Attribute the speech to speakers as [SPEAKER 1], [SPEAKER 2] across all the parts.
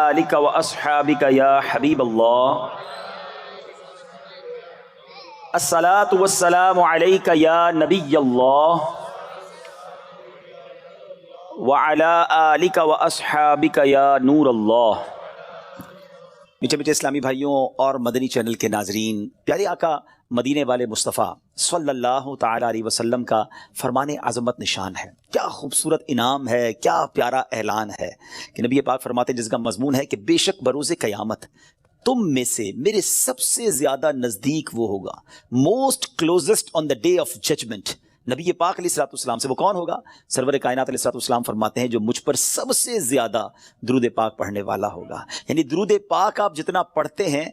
[SPEAKER 1] آلک و اصحابک یا حبیب اللہ، الصلاۃ والسلام علیک یا نبی اللہ وعلی آلک و اصحابک یا نور اللہ۔ میٹھے میٹھے اسلامی بھائیوں اور مدنی چینل کے ناظرین، پیارے آقا مدینے والے مصطفیٰ صلی اللہ تعالیٰ علیہ وسلم کا فرمان عظمت نشان ہے۔ کیا خوبصورت انعام ہے، کیا پیارا اعلان ہے کہ نبی پاک فرماتے ہیں، جس کا مضمون ہے کہ بے شک بروز قیامت تم میں سے میرے سب سے زیادہ نزدیک وہ ہوگا، most closest on the day of judgment. نبی پاک علیہ السلام سے وہ کون ہوگا؟ سرور کائنات علیہ السلام فرماتے ہیں جو مجھ پر سب سے زیادہ درود پاک پڑھنے والا ہوگا۔ یعنی درود پاک آپ جتنا پڑھتے ہیں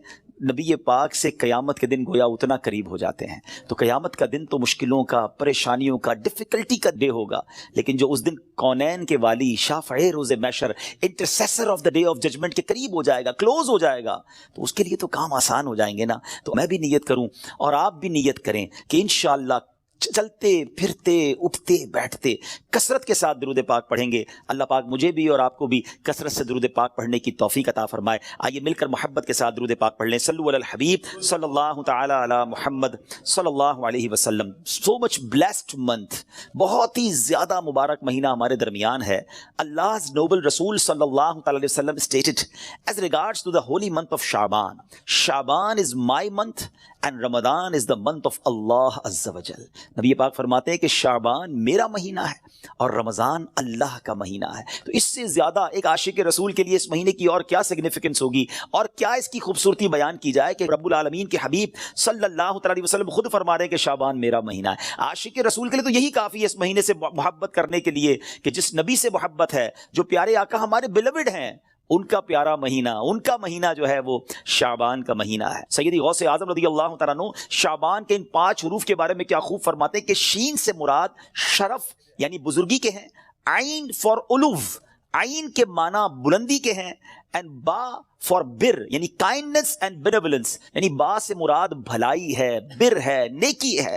[SPEAKER 1] نبی پاک سے قیامت کے دن گویا اتنا قریب ہو جاتے ہیں۔ تو قیامت کا دن تو مشکلوں کا، پریشانیوں کا، ڈیفیکلٹی کا ڈے ہوگا، لیکن جو اس دن کونین کے والی، شافع روز محشر، intercessor of the day of judgement کے قریب ہو جائے گا، کلوز ہو جائے گا، تو اس کے لیے تو کام آسان ہو جائیں گے نا۔ تو میں بھی نیت کروں اور آپ بھی نیت کریں کہ انشاءاللہ چلتے پھرتے اٹھتے بیٹھتے کثرت کے ساتھ درود پاک پڑھیں گے۔ اللہ پاک مجھے بھی اور آپ کو بھی کثرت سے درود پاک پڑھنے کی توفیق عطا فرمائے۔ آئیے مل کر محبت کے ساتھ درود پاک پڑھ لیں۔ صلو علی الحبیب صلی اللہ تعالی علی محمد صلی اللہ علیہ وسلم۔ سو مچ بلیسڈ منتھ، بہت ہی زیادہ مبارک مہینہ ہمارے درمیان ہے۔ Allah's noble رسول صلی اللہ تعالی علیہ وسلم stated as regards to the holy month of Shaban, Shaban is my month and Ramadan is the month of Allah Azza wa Jal۔ نبی پاک فرماتے ہیں کہ شعبان میرا مہینہ ہے اور رمضان اللہ کا مہینہ ہے۔ تو اس سے زیادہ ایک عاشق رسول کے لیے اس مہینے کی اور کیا سگنیفیکنس ہوگی، اور کیا اس کی خوبصورتی بیان کی جائے کہ رب العالمین کے حبیب صلی اللہ تعالی وسلم خود فرما رہے ہیں کہ شعبان میرا مہینہ ہے۔ عاشق رسول کے لیے تو یہی کافی ہے اس مہینے سے محبت کرنے کے لیے کہ جس نبی سے محبت ہے، جو پیارے آقا ہمارے بیلوڈ ہیں، ان کا پیارا مہینہ، ان کا مہینہ جو ہے وہ شعبان کا مہینہ ہے۔ سیدی غوث اعظم رضی اللہ تعالیٰ عنہ شعبان کے ان 5 حروف کے بارے میں کیا خوب فرماتے ہیں کہ شین سے مراد شرف یعنی بزرگی کے ہیں، عین فار علو، عین کے معنی بلندی کے ہیں، اینڈ با فار بر یعنی کائنڈنس اینڈ بینیولنس، یعنی با سے مراد بھلائی ہے، بر ہے، نیکی ہے،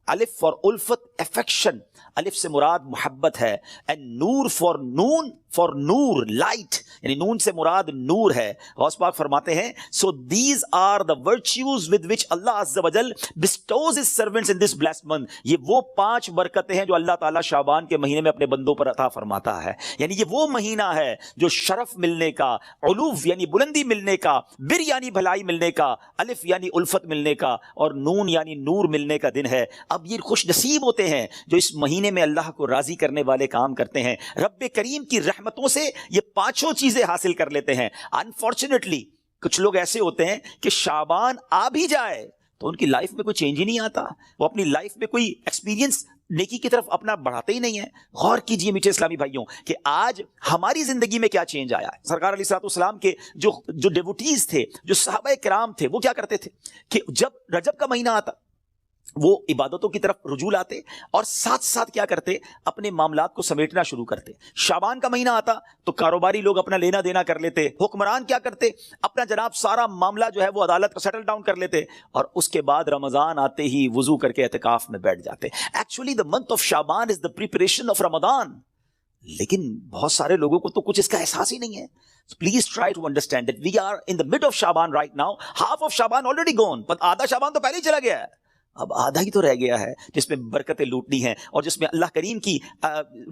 [SPEAKER 1] الف فار الفت افیکشن، الف سے مراد محبت ہے، اینڈ نور فار نون، فار نور لائٹ، یعنی نون سے مراد نور ہے۔ غوث پاک فرماتے ہیں so these are the virtues with which Allah عز و جل bestows his servants in this blessed month. یہ وہ 5 برکتیں ہیں جو اللہ تعالیٰ شعبان کے مہینے میں اپنے بندوں پر عطا فرماتا ہے۔ یعنی یہ وہ مہینہ ہے جو شرف ملنے کا، علو یعنی بلندی ملنے کا، بر یعنی بھلائی ملنے کا، الف یعنی الفت ملنے کا، اور نون یعنی نور ملنے کا دن ہے۔ اب یہ خوش نصیب ہوتے ہیں جو اس مہینے میں اللہ کو راضی کرنے والے کام کرتے ہیں، رب کریم کی رحمتوں سے یہ 5 چیزیں حاصل کر لیتے ہیں۔ انفارچونیٹلی کچھ لوگ ایسے ہوتے ہیں کہ شعبان آ بھی جائے تو ان کی لائف میں کوئی چینج ہی نہیں آتا، وہ اپنی لائف میں کوئی ایکسپیرینس نیکی کی طرف اپنا بڑھاتے ہی نہیں ہیں۔ غور کیجئے میٹھے اسلامی بھائیوں کہ آج ہماری زندگی میں کیا چینج آیا ہے۔ سرکار علیہ السلام کے جو ڈیوٹیز تھے، جو صحابہ کرام تھے، وہ کیا کرتے تھے کہ جب رجب کا مہینہ آتا وہ عبادتوں کی طرف رجوع لاتے اور ساتھ ساتھ کیا کرتے، اپنے معاملات کو سمیٹنا شروع کرتے۔ شعبان کا مہینہ آتا تو کاروباری لوگ اپنا لینا دینا کر لیتے، حکمران کیا کرتے، اپنا جناب سارا معاملہ جو ہے وہ عدالت کا سیٹل ڈاؤن کر لیتے، اور اس کے بعد رمضان آتے ہی وضو کر کے اعتکاف میں بیٹھ جاتے۔ Actually the month of Shaban is the preparation of Ramadan, لیکن بہت سارے لوگوں کو تو کچھ اس کا احساس ہی نہیں ہے۔ So please try to understand that we are in the mid of Shaban right now. Half of Shaban already gone, but آدھا شعبان تو پہلے ہی چلا گیا ہے، اب آدھا ہی تو رہ گیا ہے جس میں برکتیں لوٹنی ہیں اور جس میں اللہ کریم کی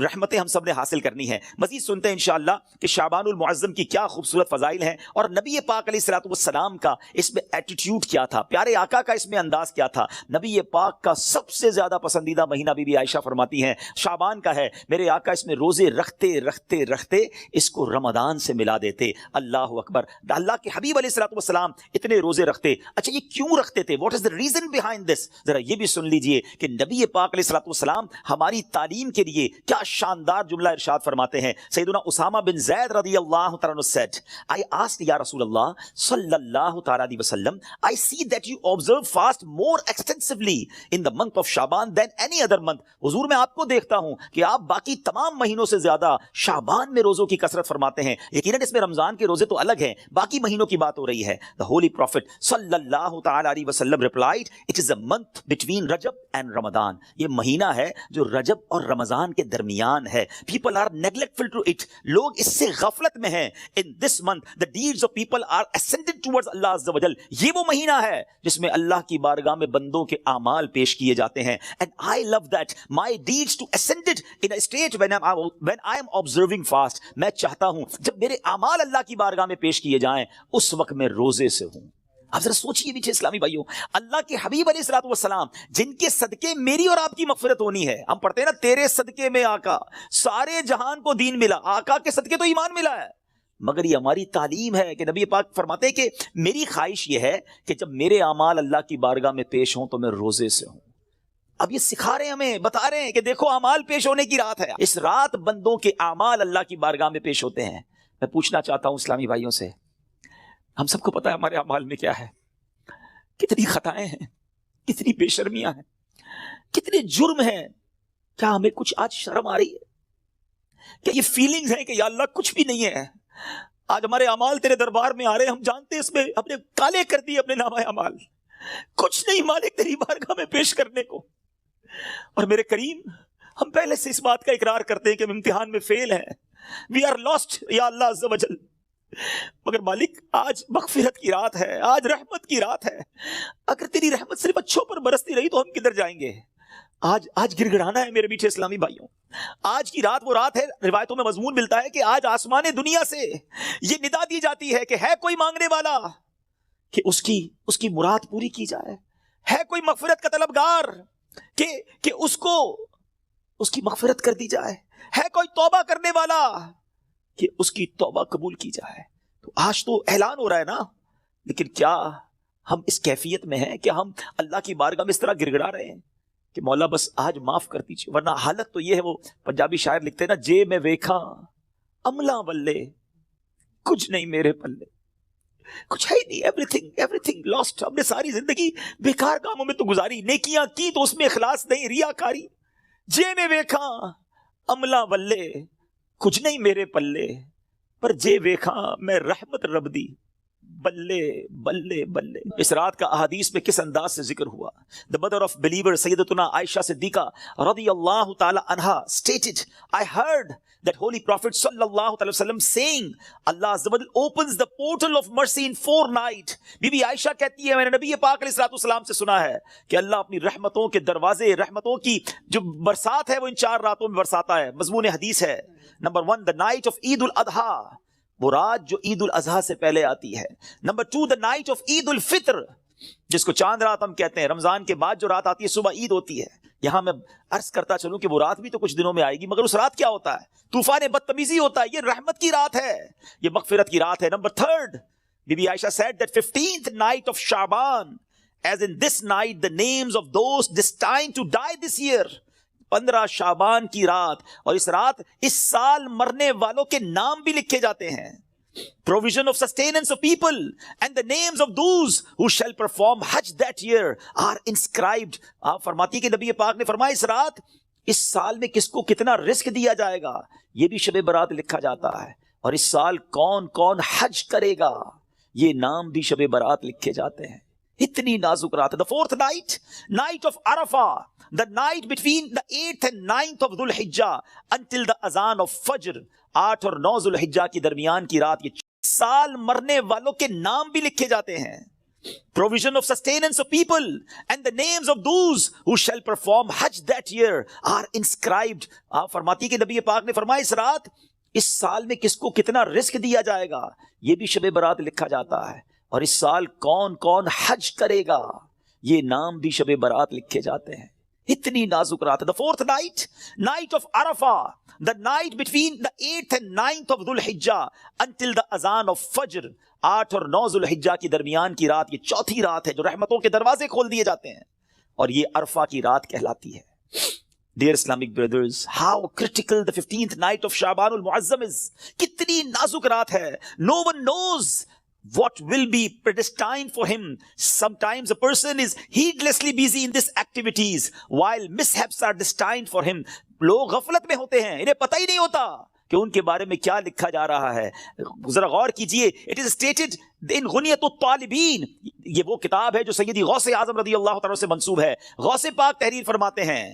[SPEAKER 1] رحمتیں ہم سب نے حاصل کرنی ہیں۔ مزید سنتے ہیں انشاءاللہ کہ شعبان المعظم کی کیا خوبصورت فضائل ہیں، اور نبی پاک علیہ الصلوۃ والسلام کا اس میں ایٹیٹیوڈ کیا تھا، پیارے آقا کا اس میں انداز کیا تھا۔ نبی پاک کا سب سے زیادہ پسندیدہ مہینہ بی بی عائشہ فرماتی ہیں شعبان کا ہے، میرے آقا اس میں روزے رکھتے رکھتے رکھتے اس کو رمضان سے ملا دیتے۔ اللہ اکبر، اللہ کے حبیب علیہ الصلوۃ والسلام اتنے روزے رکھتے۔ اچھا یہ کیوں رکھتے تھے؟ What is the reason behind this? ذرا یہ بھی سن لیجئے کہ نبی پاک علیہ الصلوۃ والسلام ہماری تعلیم کے لیے کیا شاندار جملہ ارشاد فرماتے ہیں۔ سیدنا اسامہ بن زید رضی اللہ تعالیٰ عنہ said, I asked یا رسول اللہ صلی اللہ تعالیٰ علیہ وسلم, I see that you observe fast more extensively in the month of Shaban than any other month. حضور میں آپ کو دیکھتا ہوں کہ آپ باقی تمام مہینوں سے زیادہ شعبان میں روزوں کی کثرت فرماتے ہیں، یقیناً اس میں رمضان کے روزے تو الگ ہیں، باقی مہینوں کی بات ہو رہی ہے۔ The Holy Prophet صلی اللہ تعالیٰ علیہ وسلم replied, It is a month month between Rajab and Ramadan. یہ مہینہ ہے جو رجب اور رمضان کے درمیان ہے. People are neglectful to it. لوگ اس سے غفلت میں ہیں. In this month, the deeds of people are ascended towards Allah Azza wa Jal. یہ وہ مہینہ ہے جس میں اللہ کی بارگاہ میں بندوں کے اعمال پیش کیے جاتے ہیں. And I love that. My deeds to ascended in a state when I am observing fast. میں چاہتا ہوں جب میرے اعمال اللہ کی بارگاہ میں پیش کیے جائیں اس وقت میں روزے سے ہوں. آپ ذرا سوچئے میٹھے اسلامی بھائیوں, اللہ کے حبیب علیہ الصلوۃ والسلام جن کے صدقے میری اور آپ کی مغفرت ہونی ہے. ہم پڑھتے ہیں نا, تیرے صدقے میں آقا سارے جہان کو دین ملا. آقا کے صدقے تو ایمان ملا ہے, مگر یہ ہماری تعلیم ہے کہ نبی پاک فرماتے ہیں کہ میری خواہش یہ ہے کہ جب میرے اعمال اللہ کی بارگاہ میں پیش ہوں تو میں روزے سے ہوں. اب یہ سکھا رہے ہیں ہمیں, بتا رہے ہیں کہ دیکھو اعمال پیش ہونے کی رات ہے. اس رات بندوں کے اعمال اللہ کی بارگاہ میں پیش ہوتے ہیں. میں پوچھنا چاہتا ہوں اسلامی بھائیوں سے, ہم سب کو پتا ہے ہمارے اعمال میں کیا ہے, کتنی خطائیں ہیں, کتنی بے شرمیاں ہیں, کتنے جرم ہیں. کیا ہمیں کچھ آج شرم آ رہی ہے؟ کیا یہ فیلنگز ہیں کہ یا اللہ کچھ بھی نہیں ہے؟ آج ہمارے اعمال تیرے دربار میں آ رہے ہیں, ہم جانتے ہیں اس میں اپنے کالے کر دیے اپنے نامہ اعمال, کچھ نہیں مالک تیری بارگاہ میں پیش کرنے کو. اور میرے کریم, ہم پہلے سے اس بات کا اقرار کرتے ہیں کہ ہم امتحان میں فیل ہیں, وی آر لاسٹ یا اللہ عز و جل. مگر مالک آج مغفرت کی رات ہے, آج رحمت کی رات ہے. اگر تیری رحمت صرف اچھوں پر برستی رہی تو ہم کدھر جائیں گے؟ آج گڑ گڑانا ہے میرے میٹھے اسلامی بھائیوں. آج کی رات وہ رات ہے, روایتوں میں مضمون ملتا ہے کہ آج آسمان دنیا سے یہ ندا دی جاتی ہے کہ ہے کوئی مانگنے والا کہ اس کی مراد پوری کی جائے, ہے کوئی مغفرت کا طلبگار کہ اس کو اس کی مغفرت کر دی جائے, ہے کوئی توبہ کرنے والا کہ اس کی توبہ قبول کی جائے. تو آج تو اعلان ہو رہا ہے نا, لیکن کیا ہم اس کیفیت میں ہیں کہ ہم اللہ کی بارگاہ میں اس طرح گڑ گڑا رہے ہیں کہ مولا بس آج معاف کر دیجیے؟ ورنہ حالت تو یہ ہے, وہ پنجابی شاعر لکھتے ہیں نا, جے میں ویکھا عملہ بلے کچھ نہیں میرے پلے, کچھ ہے ہی نہیں, ایوری تھنگ لاسٹ. ہم نے ساری زندگی بیکار کاموں میں تو گزاری, نیکیاں کی تو اس میں اخلاص نہیں, ریاکاری. جے میں ویکھا عملہ بلے کچھ نہیں میرے پلے, پر جے ویکھا میں رحمت رب دی بلے بلے بلے. اس رات کا احادیث میں کس انداز سے ذکر ہوا. The mother of believer سیدتنا عائشہ صدیقہ رضی اللہ تعالی عنہا stated, I heard that holy prophet صلی اللہ علیہ وسلم saying, Allah Azza wa Jal opens the portal of mercy in 4 nights. Bibi Aisha کہتی ہے میں نے نبی پاک علیہ السلام سے سنا ہے کہ اللہ اپنی رحمتوں کے دروازے, رحمتوں کی جو برسات ہے وہ ان 4 راتوں میں برساتا ہے. مضمون حدیث ہے. نمبر 1, the night of عید الاضحیٰ, وہ رات جو عید الاضحیٰ سے پہلے آتی ہے. نمبر 2, the night of عید الفطر, جس کو چاند رات ہم کہتے ہیں, رمضان کے بعد جو رات آتی ہے صبح عید ہوتی ہے. یہاں میں عرض کرتا چلوں کہ وہ رات بھی تو کچھ دنوں میں آئے گی, مگر اس رات کیا ہوتا ہے؟ طوفان بدتمیزی ہوتا ہے. یہ رحمت کی رات ہے, یہ مغفرت کی رات ہے. Number 3, Bibi Ayesha said that 15th night of Shaban, as in this night the names of those destined to die this year. 15 شعبان کی رات, اور اس رات اس سال مرنے والوں کے نام بھی لکھے جاتے ہیں. Provision of sustenance of people and the names of those who shall perform Hajj that year are inscribed. آپ فرماتی کہ نبی پاک نے فرمایا اس رات اس سال میں کس کو کتنا رزق دیا جائے گا یہ بھی شب برات لکھا جاتا ہے, اور اس سال کون کون حج کرے گا یہ نام بھی شب برات لکھے جاتے ہیں. اتنی نازک رات. The 4th night, night of Arafah, the night between the 8th and 9th of Dhul Hijjah until the azan of Fajr. 8 اور 9 ذو الحجہ کی درمیان کی رات, یہ سال مرنے والوں کے نام بھی لکھے جاتے ہیں. Provision of sustenance of people and the names of those who shall perform Hajj that year are inscribed. آپ فرماتی کہ نبی پاک نے فرمایا اس رات اس سال میں کس کو کتنا رزق دیا جائے گا یہ بھی شب برات لکھا جاتا ہے, اور اس سال کون کون حج کرے گا یہ نام بھی شب برات لکھے جاتے ہیں. اتنی نازک رات. The 4th night, night of Arafah, the night between the 8th and 9th of Dhul Hijjah until the azan of Fajr. 8 اور 9 ذو الحجہ کی درمیان کی رات, یہ چوتھی رات ہے جو رحمتوں کے دروازے کھول دیے جاتے ہیں, اور یہ عرفہ کی رات کہلاتی ہے. Dear Islamic brothers, how critical the 15th night of Shaban al-Muazzam is. کتنی نازک رات ہے. No one knows what will be predestined for him. Sometimes a person is heedlessly busy in these activities while mishaps are destined for him. لوگ غفلت میں ہوتے ہیں, انہیں پتہ ہی نہیں ہوتا کہ ان کے بارے میں کیا لکھا جا رہا ہے. ذرا غور کیجئے. It is stated in غنیۃ الطالبین, یہ وہ کتاب ہے جو سیدی غوث اعظم رضی اللہ تعالیٰ سے منسوب ہے. غوث پاک تحریر فرماتے ہیں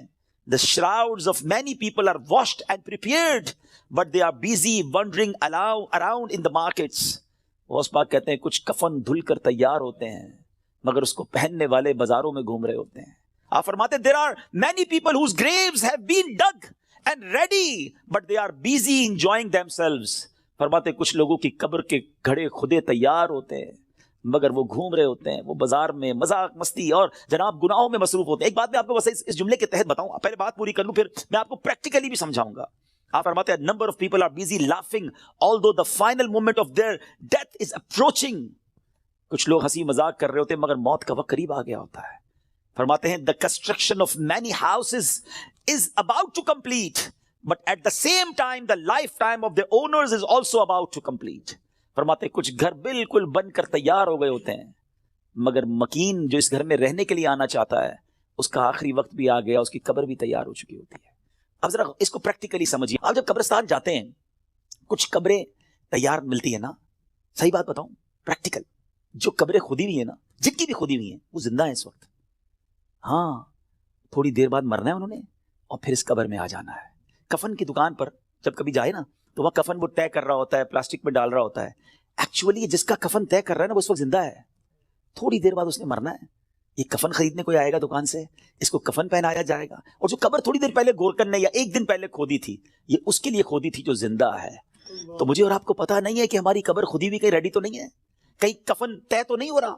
[SPEAKER 1] the shrouds of many people are washed and prepared but they are busy wandering around in the markets. Ghaus Pak کہتے ہیں کچھ کفن دھل کر تیار ہوتے ہیں مگر اس کو پہننے والے بازاروں میں گھوم رہے ہوتے ہیں. آپ فرماتے ہیں there are many people whose graves have been dug and ready but they are busy enjoying themselves. فرماتے کچھ لوگوں کی قبر کے گھڑے خودے تیار ہوتے ہیں مگر وہ گھوم رہے ہوتے ہیں, وہ بازار میں مذاق مستی اور جناب گناہوں میں مصروف ہوتے ہیں. ایک بات میں آپ کو بس اس جملے کے تحت بتاؤں, پہلے بات پوری کر لوں پھر میں آپ کو پریکٹیکلی بھی سمجھاؤں گا. آپ فرماتے ہیں number of people are busy laughing although the final moment of their death is approaching. کچھ لوگ ہنسی مذاق کر رہے ہوتے ہیں مگر موت کا وقت قریب آ گیا ہوتا ہے. فرماتے ہیں the construction of many houses is about to complete but at the same time the lifetime of their owners is also about to complete. فرماتے کچھ گھر بالکل بن کر تیار ہو گئے ہوتے ہیں مگر مکین جو اس گھر میں رہنے کے لیے آنا چاہتا ہے اس کا آخری وقت بھی آ گیا, اس کی قبر بھی تیار ہو چکی ہوتی ہے. اب ذرا اس کو پریکٹیکلی سمجھیے. آپ جب قبرستان جاتے ہیں کچھ قبریں تیار ملتی ہیں نا, صحیح بات بتاؤں پریکٹیکل, جو قبریں کھودی ہوئی ہیں نا, جن کی بھی کھودی ہوئی ہیں وہ زندہ ہیں اس وقت. ہاں تھوڑی دیر بعد مرنا ہے انہوں نے اور پھر اس قبر میں آ جانا ہے. کفن کی دکان پر جب کبھی جائے نا تو وہ کفن وہ طے کر رہا ہوتا ہے, پلاسٹک میں ڈال رہا ہوتا ہے. ایکچولی جس کا کفن طے کر رہا ہے نا وہ اس وقت زندہ ہے, تھوڑی دیر بعد اس نے مرنا ہے. یہ کفن خریدنے کوئی آئے گا دکان سے, اس کو کفن پہنایا جائے گا, اور جو قبر تھوڑی دیر پہلے گورکن نے یا ایک دن پہلے کھودی تھی یہ اس کے لیے کھودی تھی جو زندہ ہے. تو مجھے اور آپ کو پتا نہیں ہے کہ ہماری قبر کھودی ہوئی کہیں ریڈی تو نہیں ہے, کہیں کفن طے تو نہیں ہو رہا.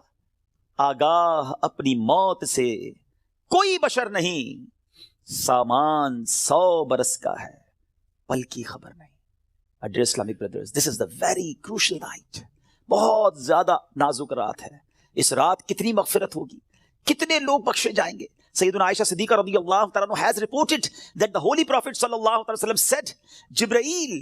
[SPEAKER 1] آگاہ اپنی موت سے کوئی بشر نہیں, سامان 100 برس کا ہے پل کی خبر نہیں. Dear Islamic brothers, this is the very crucial night. بہت زیادہ نازک رات ہے. اس رات کتنی مغفرت ہوگی, کتنے لوگ بخشے جائیں گے. سیدنا عائشہ صدیقہ رضی اللہ تعالیٰ عنہ has reported that the Holy Prophet صلی اللہ علیہ وسلم said, Jibreel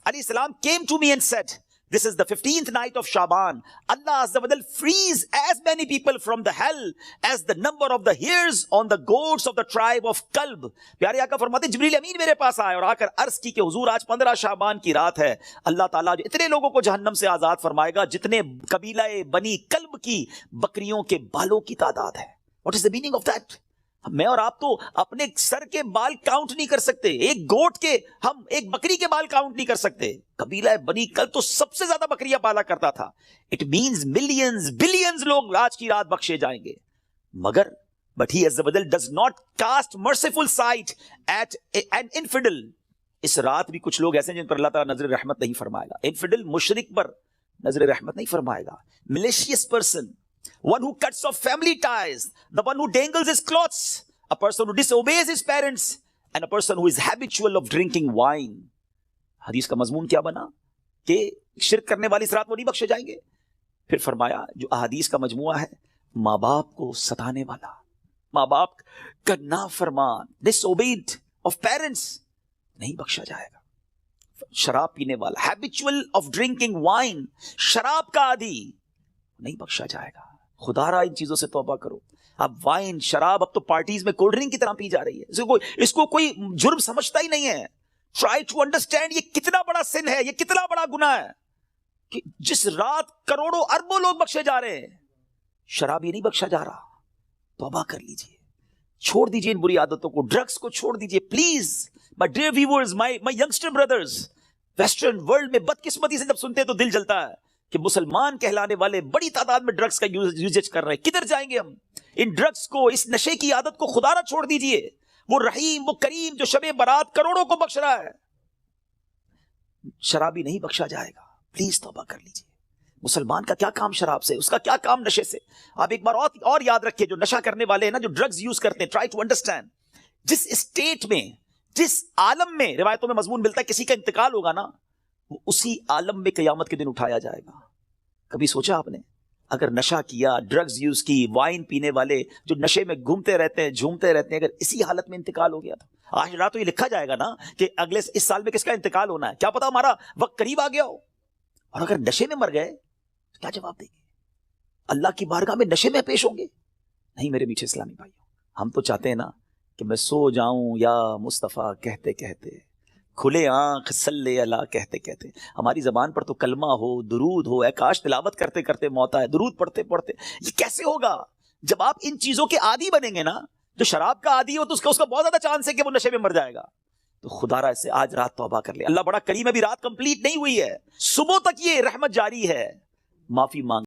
[SPEAKER 1] علیہ السلام came to me and said, this is the 15th night of Shaban. Allah Azza wa Jal frees as many people from the hell as the number of the hairs on the goats of the tribe of Kalb. پیارے آقا فرماتے جبریل امین میرے پاس آئے اور آ کر عرض کی کہ حضور آج 15 شعبان کی رات ہے. اللہ تعالیٰ جو اتنے لوگوں کو جہنم سے آزاد فرمائے گا جتنے قبیلہ بنی کلب کی بکریوں کے بالوں کی تعداد ہے. What is the meaning of that? میں اور آپ تو اپنے سر کے بال کاؤنٹ نہیں کر سکتے, ایک گوٹ کے, ہم ایک بکری کے بال کاؤنٹ نہیں کر سکتے. قبیلہ بنی کلب تو سب سے زیادہ بکریاں پالا کرتا تھا. اٹ مینز ملینز بلینز لوگ آج کی رات بخشے جائیں گے. مگر but he Azza wa Jal does not cast merciful sight at an infidel. اس رات بھی کچھ لوگ ایسے ہیں جن پر اللہ تعالیٰ نظر رحمت نہیں فرمائے گا. انفیڈل مشرک پر نظر رحمت نہیں فرمائے گا. malicious person, one who cuts off family ties, the one who dangles his clothes, a person who disobeys his parents, and a person who is habitual of drinking wine. حدیث کا مضمون کیا بنا کہ شرک کرنے والی اس رات وہ نہیں بخشے جائیں گے. پھر فرمایا جو احادیث کا مجموعہ ہے, ماں باپ کو ستانے والا, ماں باپ کا نافرمان, disobeyed of parents, نہیں بخشا جائے گا. شراب پینے والا, habitual of drinking wine, شراب کا عادی, نہیں بخشا جائے گا. خدا را ان چیزوں سے توبہ کرو. اب وائن, شراب اب تو پارٹیز میں کولڈ ڈرنک کی طرح پی جا رہی ہے. اس کو کوئی جرم سمجھتا ہی نہیں ہے. ٹرائی ٹو انڈرسٹینڈ یہ کتنا بڑا سن ہے, یہ کتنا بڑا گناہ ہے کہ جس رات کروڑوں اربوں لوگ بخشے جا رہے ہیں, شراب یہ نہیں بخشا جا رہا. توبہ کر لیجئے, چھوڑ دیجئے ان بری عادتوں کو, ڈرگز کو چھوڑ دیجئے please. My dear viewers, my youngster brothers, western world میں بدقسمتی سے جب سنتے ہیں تو دل جلتا ہے کہ مسلمان کہلانے والے بڑی تعداد میں ڈرگز کا یوزیج کر رہے ہیں. کدھر جائیں گے ہم؟ ان ڈرگز کو, اس نشے کی عادت کو خدا نہ چھوڑ دیجئے. وہ رحیم, وہ کریم جو شب برات کروڑوں کو بخش رہا ہے, شرابی نہیں بخشا جائے گا. پلیز توبہ کر لیجئے. مسلمان کا کیا کام شراب سے, اس کا کیا کام نشے سے. آپ ایک بار اور یاد رکھیے, جو نشہ کرنے والے ہیں نا, جو ڈرگز یوز کرتے ہیں, ٹرائی ٹو انڈرسٹینڈ, جس اسٹیٹ میں, جس عالم میں روایتوں میں مضمون ملتا ہے کسی کا انتقال ہوگا نا, وہ اسی عالم میں قیامت کے دن اٹھایا جائے گا. کبھی سوچا آپ نے اگر نشہ کیا, ڈرگز یوز کی, وائن پینے والے جو نشے میں گھومتے رہتے ہیں, جھومتے رہتے ہیں, اگر اسی حالت میں انتقال ہو گیا تو آج رات تو یہ لکھا جائے گا نا کہ اگلے اس سال میں کس کا انتقال ہونا ہے, کیا پتا ہمارا وقت قریب آ گیا ہو. اور اگر نشے میں مر گئے تو کیا جواب دیں گے؟ اللہ کی بارگاہ میں نشے میں پیش ہوں گے؟ نہیں میرے میٹھے اسلامی بھائیوں, ہم تو چاہتے ہیں نا کہ میں سو جاؤں یا مصطفیٰ کہتے کہتے, کھلے آنکھ صلی اللہ کہتے کہتے ہماری زبان پر تو کلمہ ہو، درود ہو، اے کاش تلاوت کرتے کرتے موت آئے، درود پڑھتے پڑھتے. یہ کیسے ہوگا؟ جب آپ ان چیزوں کے عادی بنیں گے نا، جو شراب کا عادی ہو تو اس کا بہت زیادہ چانس ہے کہ وہ نشے میں مر جائے گا. تو خدا را اس سے آج رات توبہ کر لے. اللہ بڑا کریم ہے، ابھی رات کمپلیٹ نہیں ہوئی ہے، صبح تک یہ رحمت جاری ہے. معافی مانگ